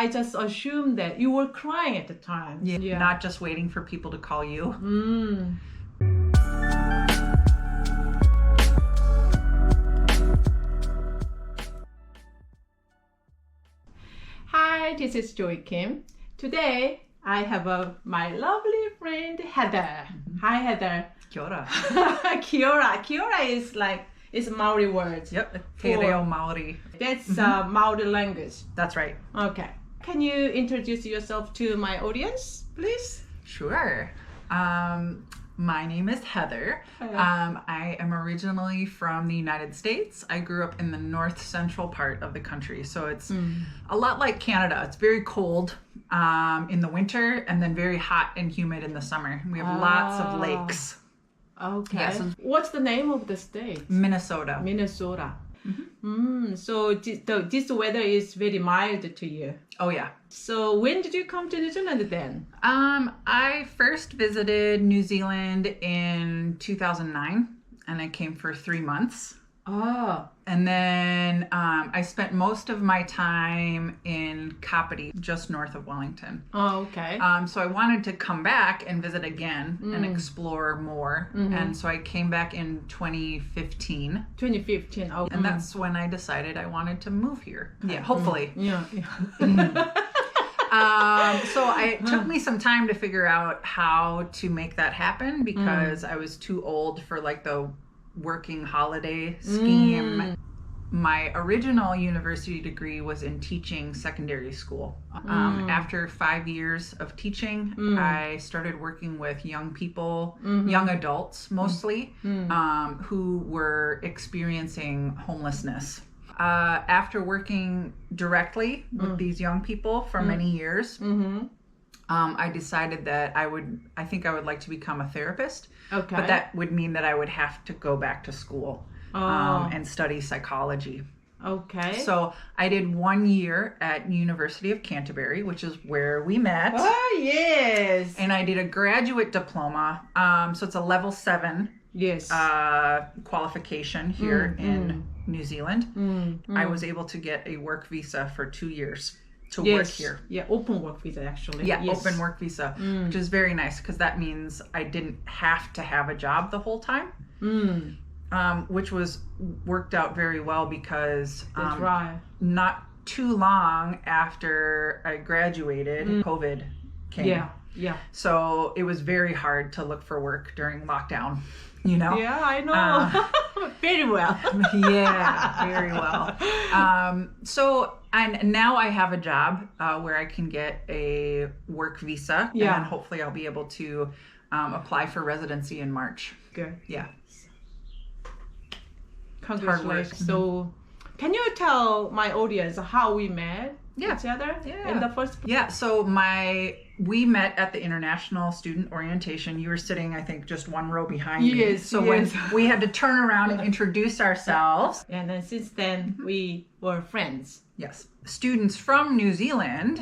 I just assumed that you were crying at the time. Yeah. Not just waiting for people to call you. Hi, this is Joy Kim. Today, I have my lovely friend Heather. Hi, Heather. Kia ora. Kia ora is like, it's a Maori word. Yep, Te Reo Maori. That's Maori language. That's right. Okay. Can you introduce yourself to my audience, please? Sure. My name is Heather. I am originally from the United States. I grew up in the north central part of the country. So it's a lot like Canada. It's very cold in the winter and then very hot and humid in the summer. We have lots of lakes. Okay. Yes. What's the name of the state? Minnesota. Minnesota. So this weather is very mild to you. Oh, yeah. So when did you come to New Zealand then? I first visited New Zealand in 2009 and I came for 3 months. Oh. And then I spent most of my time in Kapiti, just north of Wellington. Oh, okay. So I wanted to come back and visit again and explore more. And so I came back in 2015. 2015. Oh. And that's when I decided I wanted to move here. Yeah, hopefully. Yeah. So it took me some time to figure out how to make that happen because I was too old for like the working holiday scheme. My original university degree was in teaching secondary school. After 5 years of teaching, I started working with young people, young adults mostly, who were experiencing homelessness. After working directly with these young people for many years, I decided that I think I would like to become a therapist. Okay. But that would mean that I would have to go back to school and study psychology. Okay. So I did 1 year at University of Canterbury, which is where we met. Oh, yes. And I did a graduate diploma. So it's a level 7 qualification here in New Zealand. I was able to get a work visa for 2 years to work here. Yeah, open work visa actually. Yeah, open work visa, which is very nice because that means I didn't have to have a job the whole time, which worked out very well because That's right. not too long after I graduated, COVID came. Yeah. So it was very hard to look for work during lockdown, you know? Yeah, I know. Very well. Yeah, very well. And now I have a job where I can get a work visa. Yeah. And hopefully I'll be able to apply for residency in March. Good. Yeah. Congratulations. So can you tell my audience how we met each other in the first place? Yeah, so we met at the International Student Orientation. You were sitting, I think, just one row behind me. So when we had to turn around and introduce ourselves. And then since then, we were friends. Yes. Students from New Zealand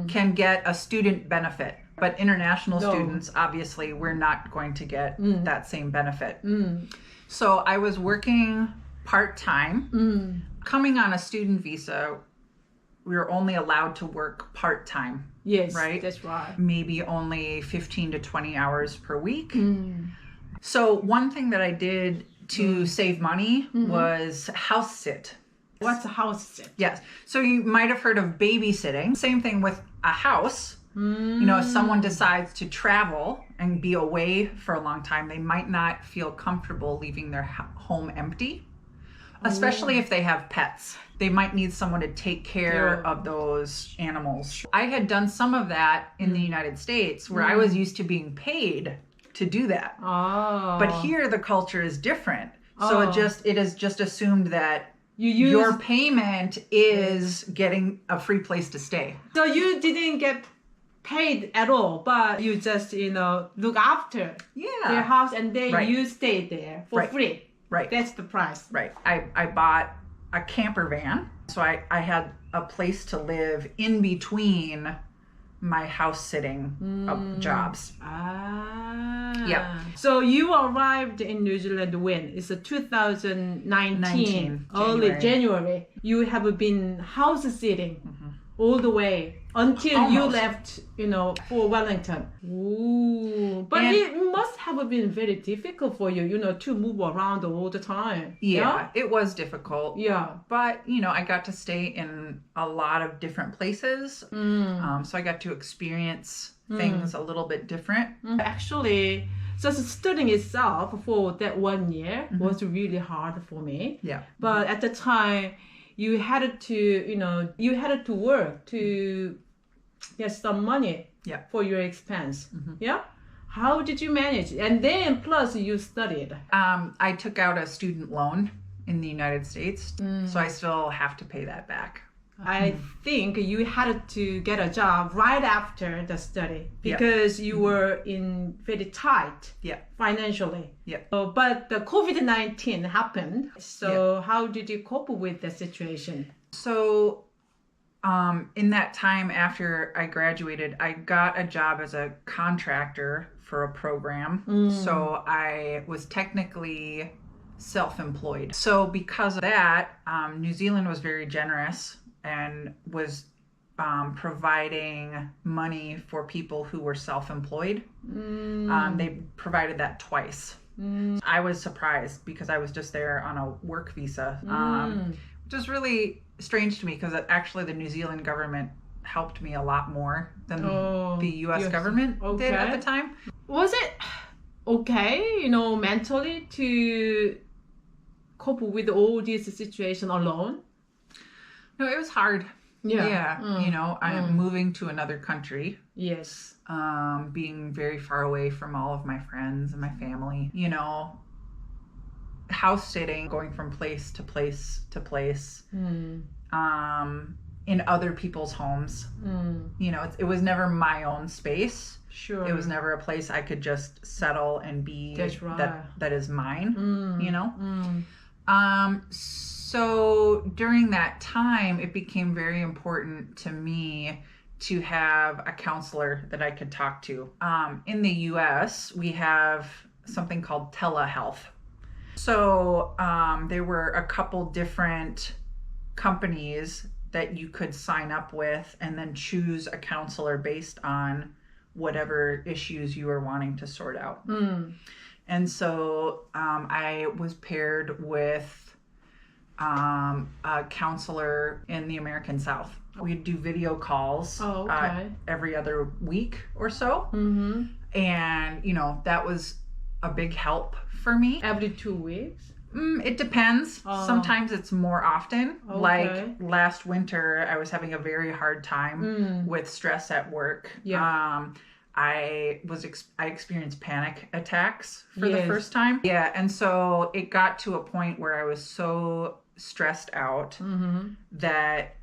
can get a student benefit. But international students, obviously, we're not going to get that same benefit. So I was working part-time. Coming on a student visa, we were only allowed to work part-time. Yes, right? That's right. Maybe only 15 to 20 hours per week. So one thing that I did to save money was house sit. What's a house sit? Yes. So you might have heard of babysitting. Same thing with a house. You know, if someone decides to travel and be away for a long time, they might not feel comfortable leaving their home empty, especially if they have pets. They might need someone to take care of those animals. I had done some of that in the United States where I was used to being paid to do that. But here the culture is different. So it is just assumed that your payment is getting a free place to stay. So you didn't get paid at all, but you just, look after their house and then you stay there for free. Right. That's the price. Right. I bought a camper van. So I had a place to live in between my house sitting jobs. Yep. So you arrived in New Zealand when? It's a 2019. Early January. You have been house sitting all the way until you Almost. left, for Wellington. Ooh. But it must have been very difficult for you, to move around all the time. Yeah, it was difficult. Yeah. But, I got to stay in a lot of different places. So I got to experience things a little bit different. Actually, just studying itself for that 1 year was really hard for me. Yeah. But at the time, you had to work to get some money for your expense. Yeah. How did you manage? And then plus you studied. I took out a student loan in the United States, so I still have to pay that back. I think you had to get a job right after the study because you were in very tight financially. Yeah. But the COVID-19 happened. So how did you cope with the situation? So in that time after I graduated, I got a job as a contractor for a program. So I was technically self-employed. So because of that, New Zealand was very generous and was providing money for people who were self-employed. They provided that twice. I was surprised because I was just there on a work visa, which is really strange to me because actually the New Zealand government helped me a lot more than the U.S. government did at the time. Was it okay, mentally to cope with all this situation alone? No, it was hard. Yeah. I'm moving to another country. Yes. Being very far away from all of my friends and my family. House sitting, going from place to place to place. In other people's homes. It was never my own space. Sure. It was never a place I could just settle and be. That's right. that is mine. So during that time, it became very important to me to have a counselor that I could talk to. In the US, we have something called telehealth. So there were a couple different companies that you could sign up with and then choose a counselor based on whatever issues you were wanting to sort out. And so I was paired with a counselor in the American South. We'd do video calls every other week or so. And, that was a big help for me. Every 2 weeks? It depends. Sometimes it's more often. Okay. Like last winter, I was having a very hard time with stress at work. Yeah. I experienced panic attacks for the first time. Yeah, and so it got to a point where I was so stressed out that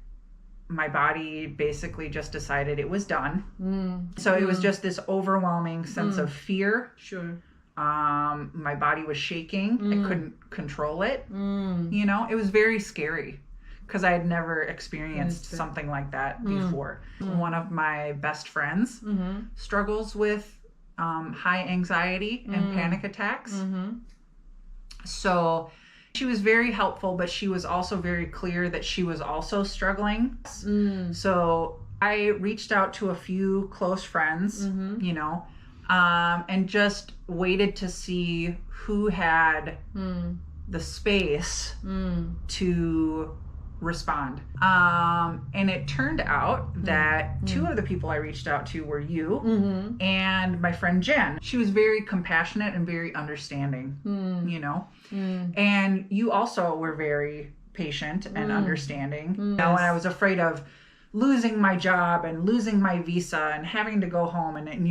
my body basically just decided it was done. So it was just this overwhelming sense of fear. Sure. My body was shaking. I couldn't control it. It was very scary because I had never experienced something like that before. One of my best friends struggles with high anxiety and panic attacks. So she was very helpful, but she was also very clear that she was also struggling. So I reached out to a few close friends, and just waited to see who had the space to respond. And it turned out that two of the people I reached out to were you and my friend Jen. She was very compassionate and very understanding, and you also were very patient and understanding. Now, when I was afraid of losing my job and losing my visa and having to go home, and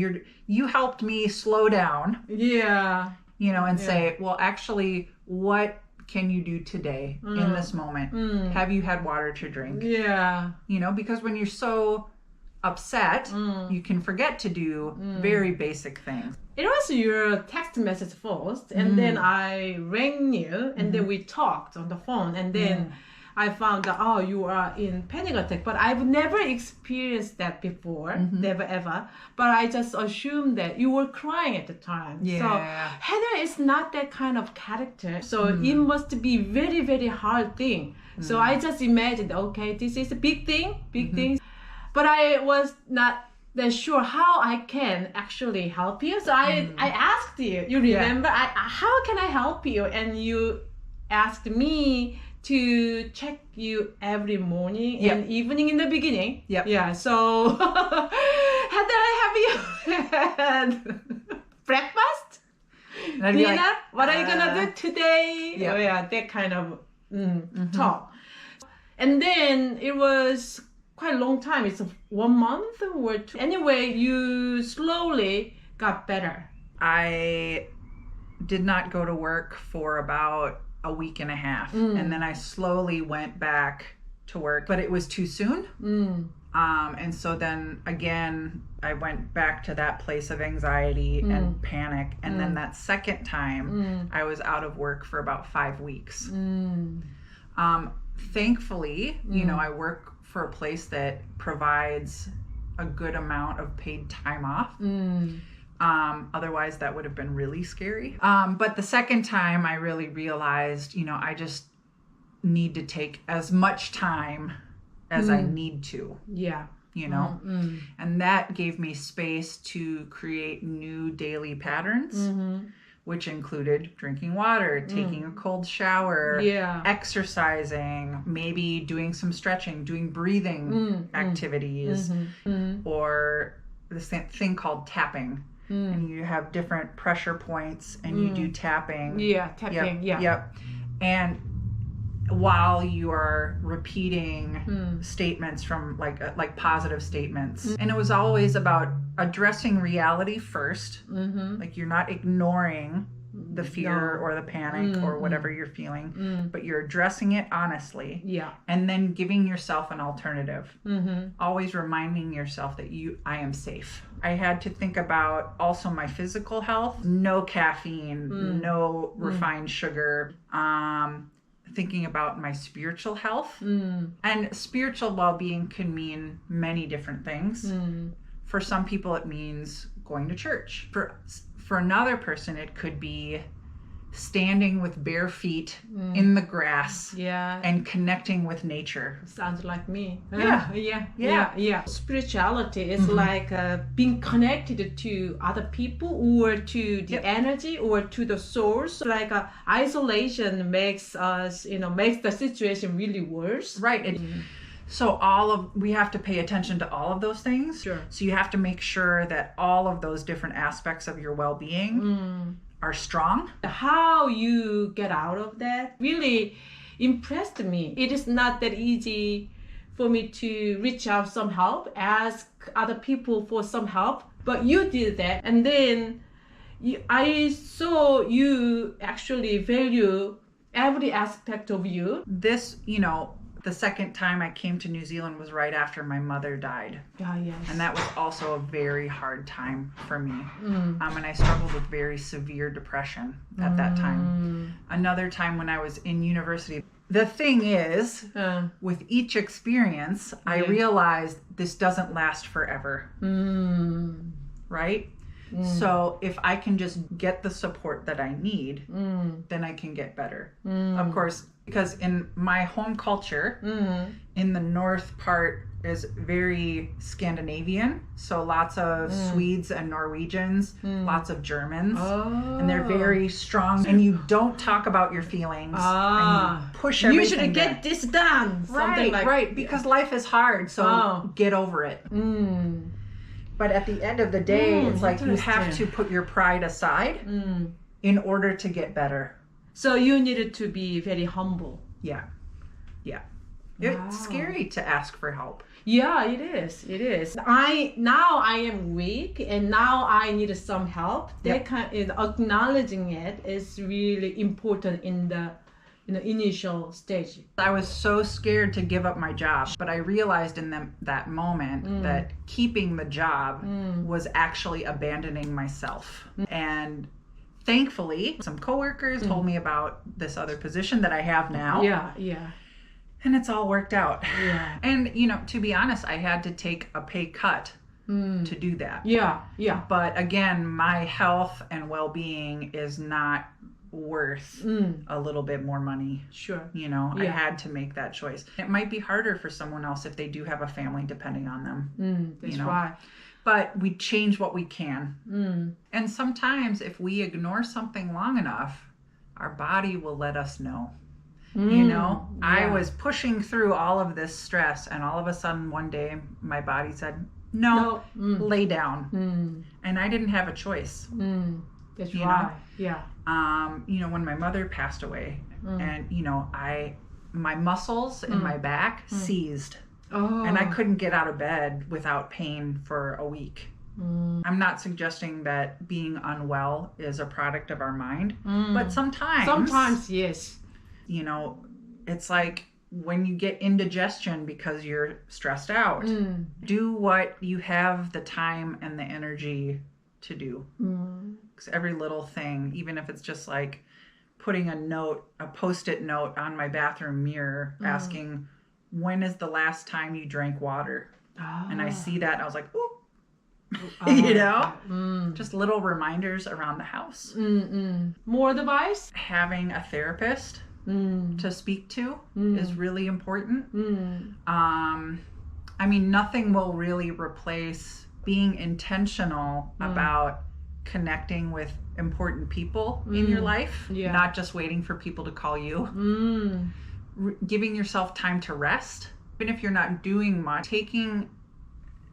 you helped me slow down. Yeah. And say, well, actually, what can you do today in this moment? Have you had water to drink? Yeah. Because when you're so upset, you can forget to do very basic things. It was your text message first, and then I rang you, and then we talked on the phone, and then I found that, you are in panic attack. But I've never experienced that before, never ever. But I just assumed that you were crying at the time. Yeah. So Heather is not that kind of character. So it must be very, very hard thing. So I just imagined, okay, this is a big thing. but I was not that sure how I can actually help you. So I asked you. You remember? How can I help you? And you asked me to check you every morning and evening in the beginning. Yep. Yeah. So Heather, have you had breakfast? Dinner? Like, what are you gonna do today? Yeah. Oh, yeah, that kind of talk. And then it was quite a long time. It's 1 month or 2. Anyway, you slowly got better. I did not go to work for about a week and a half. And then I slowly went back to work, but it was too soon. And so then again, I went back to that place of anxiety and panic. And then that second time, I was out of work for about 5 weeks. Thankfully, you know, I work for a place that provides a good amount of paid time off. Otherwise, that would have been really scary. But the second time, I really realized, you know, I just need to take as much time as I need to. Yeah. You know? And that gave me space to create new daily patterns, which included drinking water, taking a cold shower, exercising, maybe doing some stretching, doing breathing activities, or this thing called tapping. And you have different pressure points and you do tapping. Yeah, tapping. Yep. And while you are repeating statements from like positive statements. And it was always about addressing reality first. Like you're not ignoring the fear or the panic or whatever you're feeling, but you're addressing it honestly. Yeah. And then giving yourself an alternative. Always reminding yourself that I am safe. I had to think about also my physical health. No caffeine, no refined sugar. Thinking about my spiritual health. And spiritual well-being can mean many different things. For some people, it means going to church. For another person, it could be standing with bare feet in the grass and connecting with nature. Sounds like me. Yeah. Spirituality is like being connected to other people or to the energy or to the source. Like isolation makes us, makes the situation really worse. Right. So we have to pay attention to all of those things. Sure. So you have to make sure that all of those different aspects of your well-being are strong. How you get out of that really impressed me. It is not that easy for me to reach out some help, ask other people for some help, but you did that. And then I saw you actually value every aspect of you. This, the second time I came to New Zealand was right after my mother died. Yes. And that was also a very hard time for me. And I struggled with very severe depression at that time. Another time when I was in university. The thing is, with each experience, I realized this doesn't last forever. Right? So if I can just get the support that I need, then I can get better. Of course, because in my home culture, in the north part is very Scandinavian. So lots of Swedes and Norwegians, lots of Germans. And they're very strong. And you don't talk about your feelings. And you push everything. You should get this done. Right. Because life is hard. So get over it. But at the end of the day, it's like you have to put your pride aside in order to get better. So you needed to be very humble. Yeah. It's scary to ask for help. Yeah, it is. Now I am weak and now I need some help. Acknowledging it is really important in the initial stage. I was so scared to give up my job, but I realized in that moment that keeping the job was actually abandoning myself. And thankfully, some coworkers told me about this other position that I have now. Yeah. And it's all worked out. Yeah. And, to be honest, I had to take a pay cut to do that. Yeah. But again, my health and well-being is not worth a little bit more money. Sure. You know, I had to make that choice. It might be harder for someone else if they do have a family depending on them. That's you know? right. But we change what we can. And sometimes if we ignore something long enough, our body will let us know. You know, I was pushing through all of this stress, and all of a sudden one day my body said, no. Lay down. And I didn't have a choice. That's you right. know? Yeah. You know, when my mother passed away, and you know, my muscles in my back seized. And I couldn't get out of bed without pain for a week. I'm not suggesting that being unwell is a product of our mind, but sometimes, yes. You know, it's like when you get indigestion because you're stressed out, do what you have the time and the energy to do. Because every little thing, even if it's just like putting a Post-it note on my bathroom mirror asking, when is the last time you drank water? And I see that, and I was like, ooh. You know? Just little reminders around the house. More advice? Having a therapist to speak to is really important. I mean, nothing will really replace being intentional about connecting with important people in your life, not just waiting for people to call you. Giving yourself time to rest, even if you're not doing much, taking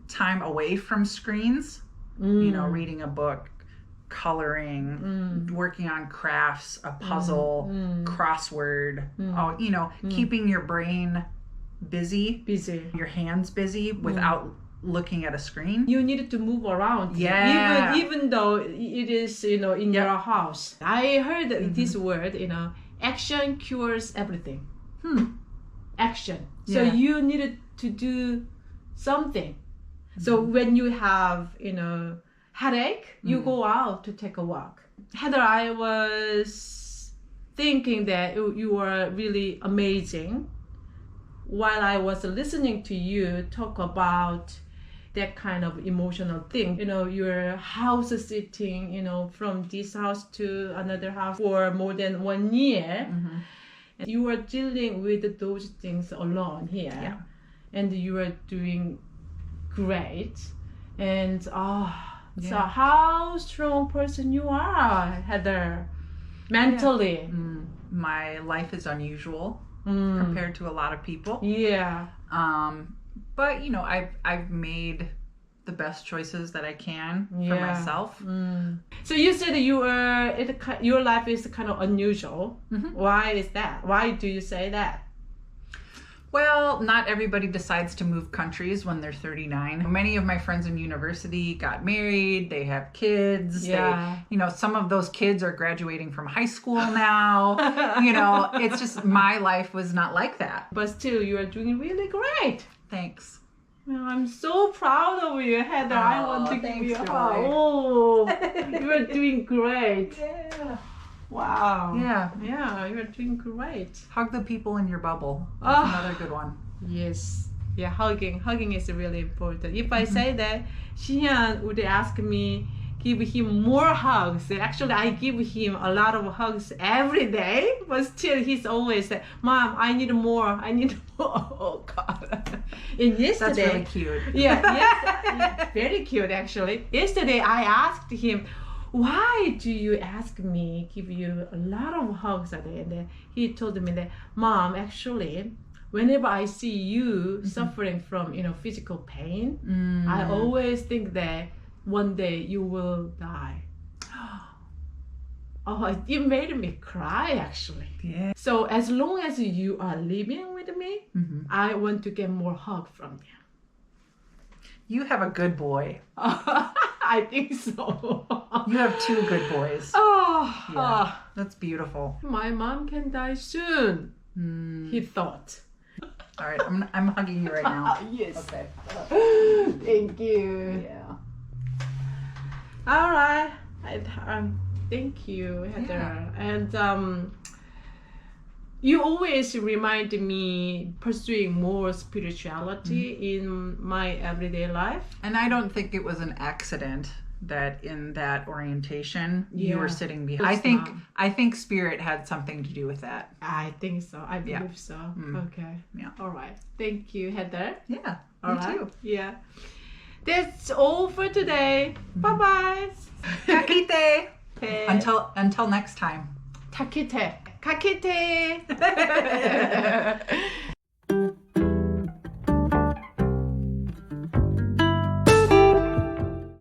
time away from screens, you know, reading a book, coloring, working on crafts, a puzzle, crossword, you know, keeping your brain busy, your hands busy without looking at a screen. You needed to move around. Even though it is, you know, in your house. I heard this word, you know, action cures everything. Action. So you needed to do something. So when you have, you know, headache, you go out to take a walk. Heather, I was thinking that you were really amazing while I was listening to you talk about that kind of emotional thing. You know, you're house sitting, you know, from this house to another house for more than 1 year. And you are dealing with those things alone here. And you are doing great. And so how strong person you are, Heather, mentally. My life is unusual compared to a lot of people. But you know, I've made the best choices that I can for myself. So you said your life is kind of unusual. Why is that? Why do you say that? Well, not everybody decides to move countries when they're 39. Many of my friends in university got married, they have kids. You know, some of those kids are graduating from high school now. You know, it's just my life was not like that. But still, you are doing really great. Thanks. Well, I'm so proud of you, Heather. I want to give you a hug. Oh, you are doing great. Wow. Yeah, you're doing great. Hug the people in your bubble. That's another good one. Yes. Yeah, hugging is really important. If I say that, Xian would ask me, give him more hugs. Actually, I give him a lot of hugs every day, but still he's always say, Mom, I need more. Oh God. And yesterday, that's really cute. Yes, very cute actually. Yesterday I asked him, why do you ask me give you a lot of hugs a day? And then he told me that, Mom, actually, whenever I see you suffering from, you know, physical pain, I always think that one day you will die. Oh, it made me cry actually. So as long as you are living with me, I want to get more hug from you. You have a good boy. I think so. You have 2 good boys. That's beautiful. My mom can die soon, he thought. All right, I'm hugging you right now. Yes. Okay. Thank you. All right. Thank you, Heather. And you always remind me pursuing more spirituality in my everyday life. And I don't think it was an accident that in that orientation you Yeah. were sitting behind. That's I think spirit had something to do with that. I think so. I believe Yeah. so. Mm. Okay. Yeah. All right. Thank you, Heather. Yeah, All me right. too. Yeah. That's all for today. Bye-bye. Kakite. 네. Until next time. 타키테. 카키테.